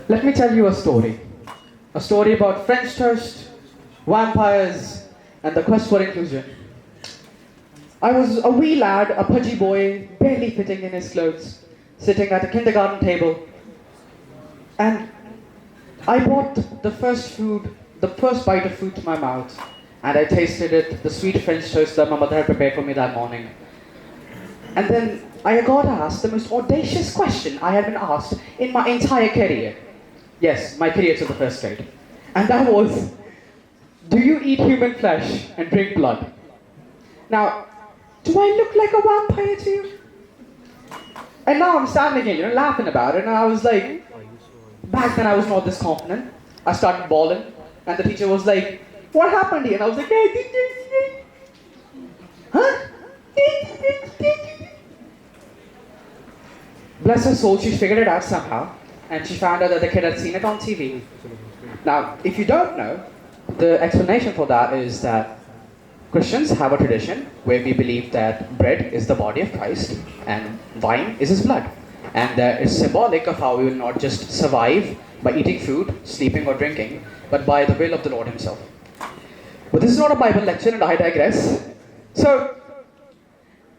Let me tell you a story. A story about French toast, vampires, and the quest for inclusion. I was a wee lad, a pudgy boy, barely fitting in his clothes, sitting at a kindergarten table, and I brought the first bite of food to my mouth, and I tasted it, the sweet French toast that my mother had prepared for me that morning. And then I got asked the most audacious question I had been asked in my entire career. Yes, my career to the first grade. And that was, do you eat human flesh and drink blood? Now, do I look like a vampire to you? And now I'm standing here, laughing about it, and I was like, back then I was not this confident. I started bawling, and the teacher was like, what happened here? And I was like, huh? Bless her soul, she figured it out somehow, and she found out that the kid had seen it on TV. Now, if you don't know, the explanation for that is that Christians have a tradition where we believe that bread is the body of Christ and wine is his blood. And that is symbolic of how we will not just survive by eating food, sleeping or drinking, but by the will of the Lord himself. But this is not a Bible lecture and I digress. So,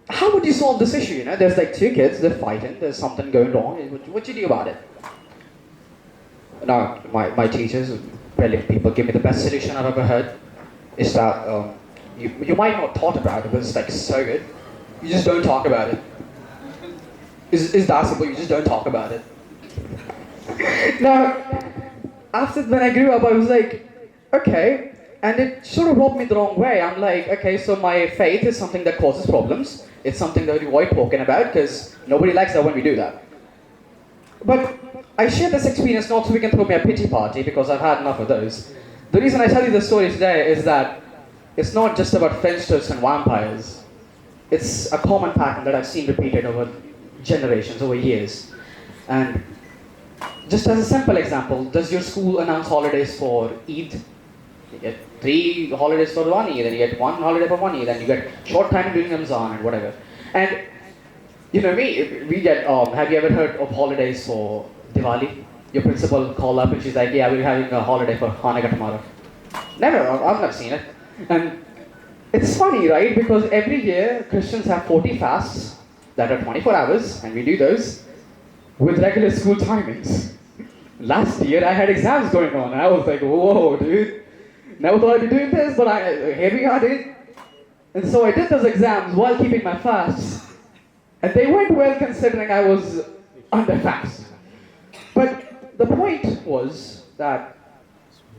how would you solve this issue? There's like two kids, they're fighting, there's something going wrong. What do you do about it? Now, my teachers, brilliant people, give me the best solution I've ever heard. Is that you might not thought about it, but it's like so good. You just don't talk about it. Is that simple? You just don't talk about it. Now, after when I grew up, I was like, okay, and it sort of rubbed me the wrong way. I'm like, okay, so my faith is something that causes problems. It's something that we avoid talking about because nobody likes that when we do that. But I share this experience not so we can throw me a pity party because I've had enough of those. The reason I tell you this story today is that it's not just about French toast and vampires. It's a common pattern that I've seen repeated over generations, over years. And just as a simple example, does your school announce holidays for Eid? You get 3 holidays for one Eid, then you get 1 holiday for one Eid, then you get short time during Ramzan and whatever. And we get, have you ever heard of holidays for Diwali? Your principal called up and she's like, yeah, we're having a holiday for Hanukkah tomorrow. Never, I've never seen it. And it's funny, right? Because every year Christians have 40 fasts that are 24 hours, and we do those with regular school timings. Last year I had exams going on, and I was like, whoa, dude. Never thought I'd be doing this, but here we are, dude. And so I did those exams while keeping my fasts. And they went well considering I was under fast. But the point was that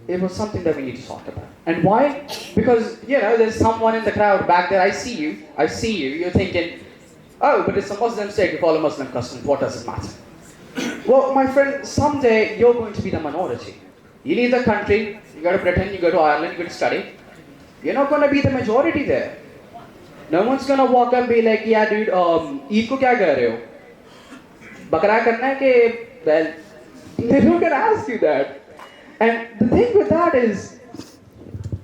it was something that we need to talk about. And why? Because, there's someone in the crowd back there, I see you, you're thinking, oh, but it's a Muslim state, we follow Muslim customs, what does it matter? Well, my friend, someday you're going to be the minority. You leave the country, you go to Britain, you go to Ireland, you go to study. You're not going to be the majority there. No one's going to walk up and be like, yeah dude, Eid ko kya kar rahe ho? Bakra karna hai ke, well, they're not going to ask you that. And the thing with that is,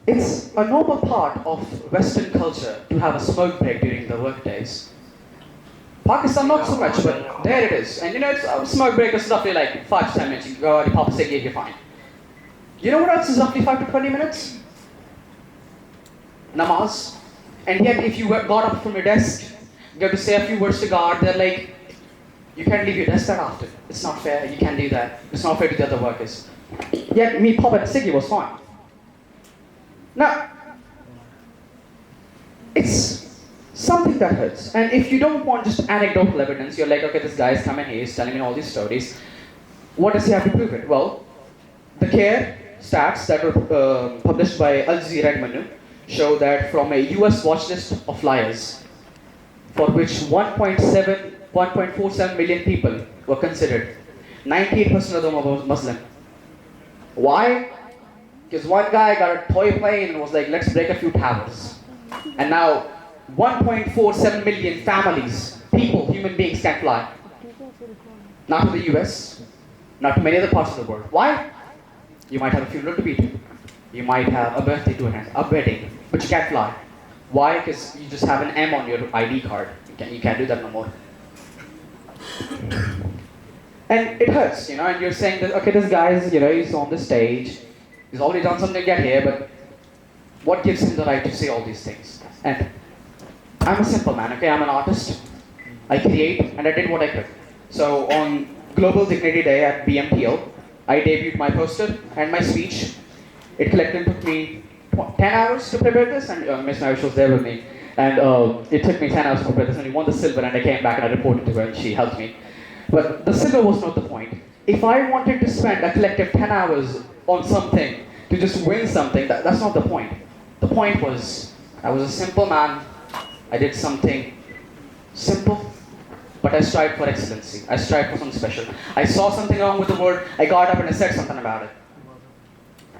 it's a normal part of Western culture to have a smoke break during the work days. Pakistan not so much, but there it is. And it's a smoke break is roughly like 5 to 10 minutes. You go out, you pop a ciggy, you're fine. You know what else is roughly 5 to 20 minutes? Namaz. And yet if you got up from your desk, you got to say a few words to God, they're like, you can't leave your desk that often. It's not fair, you can't do that. It's not fair to the other workers. Yet me popping a ciggy was fine. Now, it's something that hurts. And if you don't want just anecdotal evidence, you're like, okay, this guy is coming here, he's telling me all these stories. What does he have to prove it? Well, the CARE stats that were published by Al Jazeera and Manu show that from a US watch list of liars, for which 1.47 million people were considered, 98% of them were Muslim. Why? Because one guy got a toy plane and was like, let's break a few towers. And now 1.47 million families, people, human beings can't fly. Not to the US, not to many other parts of the world. Why? You might have a funeral to be to. You might have a birthday to attend, a wedding, but you can't fly. Why? Because you just have an M on your ID card. You can't do that no more. And it hurts, and you're saying that, okay, this guy is, he's on the stage, he's already done something to get here, but what gives him the right to say all these things? And I'm a simple man, okay? I'm an artist. I create, and I did what I could. So on Global Dignity Day at BMPO, I debuted my poster and my speech. It collectively took me 10 hours to prepare this, and Miss Marish was there with me. And it took me 10 hours to prepare this, and we won the silver, and I came back and I reported to her, and she helped me. But the silver was not the point. If I wanted to spend a collective 10 hours on something to just win something, that's not the point. The point was, I was a simple man, I did something simple, but I strived for excellency. I strived for something special. I saw something wrong with the world, I got up and I said something about it.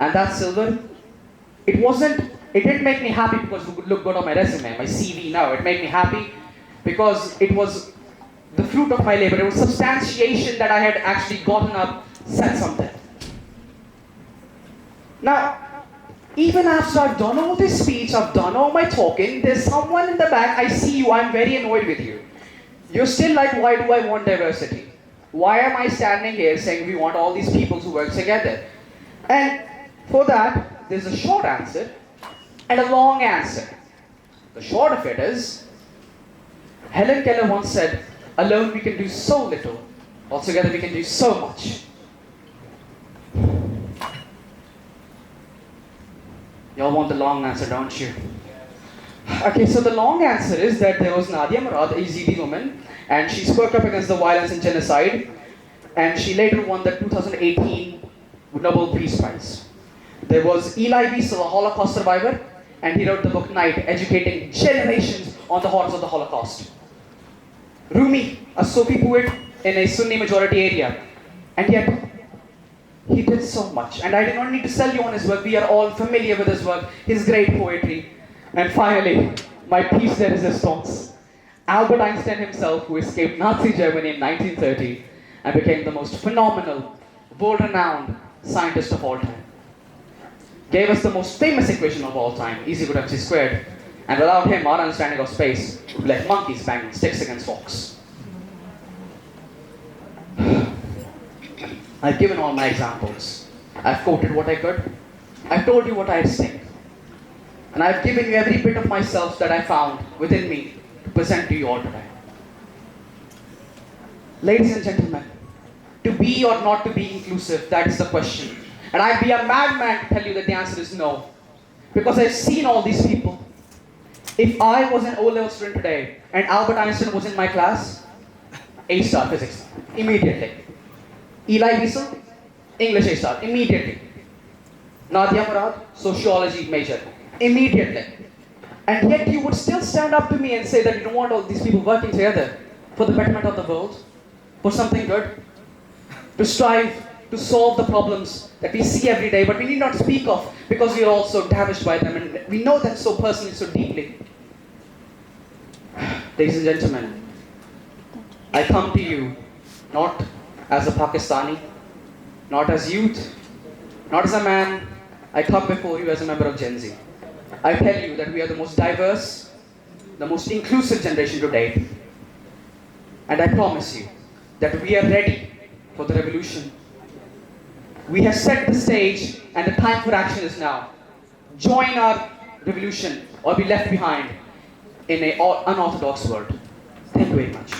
And that silver, it didn't make me happy because it would look good on my resume, my CV now. It made me happy because it was the fruit of my labor. It was substantiation that I had actually gotten up, said something. Now, even after I've done all this speech, I've done all my talking, there's someone in the back, I see you, I'm very annoyed with you. You're still like, why do I want diversity? Why am I standing here saying we want all these people to work together? And for that, there's a short answer and a long answer. The short of it is, Helen Keller once said, alone we can do so little, altogether we can do so much. Y'all want the long answer, don't you? Okay, so the long answer is that there was Nadia Murad, a Yazidi woman, and she spoke up against the violence and genocide, and she later won the 2018 Nobel Peace Prize. There was Eli Wiesel, a Holocaust survivor, and he wrote the book Night, educating generations on the horrors of the Holocaust. Rumi, a Sufi poet in a Sunni majority area, and yet he did so much. And I do not need to sell you on his work, we are all familiar with his work, his great poetry. And finally, my piece de resistance. Albert Einstein himself, who escaped Nazi Germany in 1930 and became the most phenomenal, world-renowned scientist of all time, gave us the most famous equation of all time, E = mc squared. And without him, our understanding of space would be like monkeys banging sticks against rocks. I've given all my examples. I've quoted what I could. I've told you what I think. And I've given you every bit of myself that I found within me to present to you all today. Ladies and gentlemen, to be or not to be inclusive, that is the question. And I'd be a madman to tell you that the answer is no. Because I've seen all these people. If I was an O-level student today and Albert Einstein was in my class, A-star physics, immediately. Eli Wiesel, English A-star, immediately. Nadia Murad, sociology major, immediately. And yet you would still stand up to me and say that you don't want all these people working together for the betterment of the world, for something good, to strive to solve the problems that we see every day, but we need not speak of because we are all so damaged by them and we know them so personally, so deeply. Ladies and gentlemen, I come to you not as a Pakistani, not as youth, not as a man. I come before you as a member of Gen Z. I tell you that we are the most diverse, the most inclusive generation to date. And I promise you that we are ready for the revolution. We have set the stage and the time for action is now. Join our revolution or be left behind in an unorthodox world. Thank you very much.